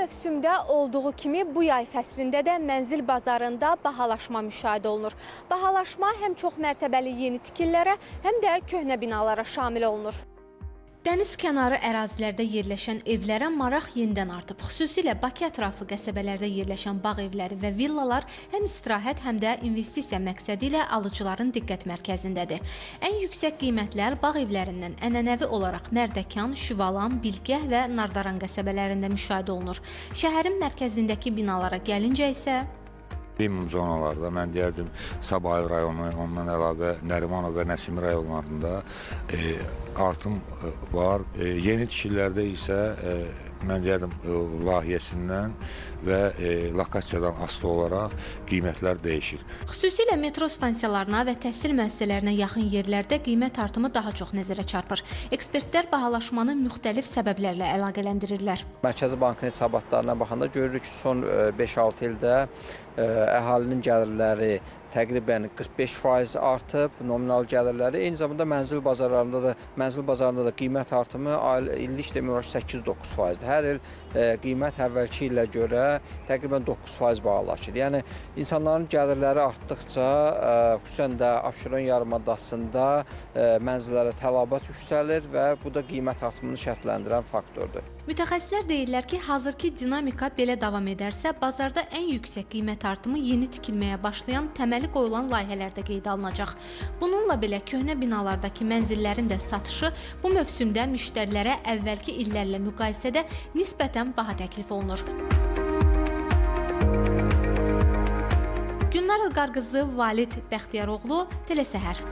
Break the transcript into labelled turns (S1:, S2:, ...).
S1: mövsümdə olduğu kimi bu yay fəslində də mənzil bazarında bahalaşma müşahidə olunur. Bahalaşma həm çox mərtəbəli yeni tikililərə, həm də köhnə binalara şamil olunur. Dəniz kənarı ərazilərdə yerləşən evlərə maraq yenidən artıb. Xüsusilə Bakı ətrafı qəsəbələrdə yerləşən bağ evləri və villalar həm istirahət, həm də investisiya məqsədi ilə alıcıların diqqət mərkəzindədir. Ən yüksək qiymətlər bağ evlərindən ənənəvi olaraq Mərdəkan, Şüvalan, Bilgəh və Nardaran qəsəbələrində müşahidə olunur. Şəhərin mərkəzindəki binalara gəlincə isə
S2: Minimum zonalarda, mən deyərdim, Sabahil rayonu, ondan əlavə Nərimanov və Nəsimi rayonlarında artım var. Yeni tikililərdə isə mən deyərdim, layihəsindən və lokasiyadan asılı olaraq qiymətlər dəyişir.
S1: Xüsusilə metro stansiyalarına və təhsil müəssisələrinə yaxın yerlərdə qiymət artımı daha çox nəzərə çarpır. Ekspertlər bahalaşmanı müxtəlif səbəblərlə əlaqələndirirlər.
S3: Mərkəzi Bankın hesabatlarına baxanda görürük ki, son 5-6 ildə əhalinin gəlirləri təqribən 45% artıb, nominal gəlirləri. Eyni zamanda mənzil bazarında da qiymət artımı illik demək olar 8-9%-dir. Hər il qiymət əvvəlki ilə görə təqribən 9% bahalaşır. Yəni insanların gəlirləri artdıqca, xüsusən də Abşeron yarımadasında mənzillərə tələbat yüksəlir və bu da qiymət artımını şərtləndirən faktordur.
S1: Mütəxəssislər deyirlər ki, hazırki dinamika belə davam edərsə, bazarda ən yüksək qiymət artımı yeni tikilməyə başlayan təməli qoyulan layihələrdə qeydə alınacaq. Bununla belə köhnə binalardakı mənzillərin də satışı bu mövsümdə müştərilərə əvvəlki illərlə müqayisədə nisbətən baha təklif olunur. Günlar İlqar qızı, Valid Bəxtiyaroğlu, Telesəhər.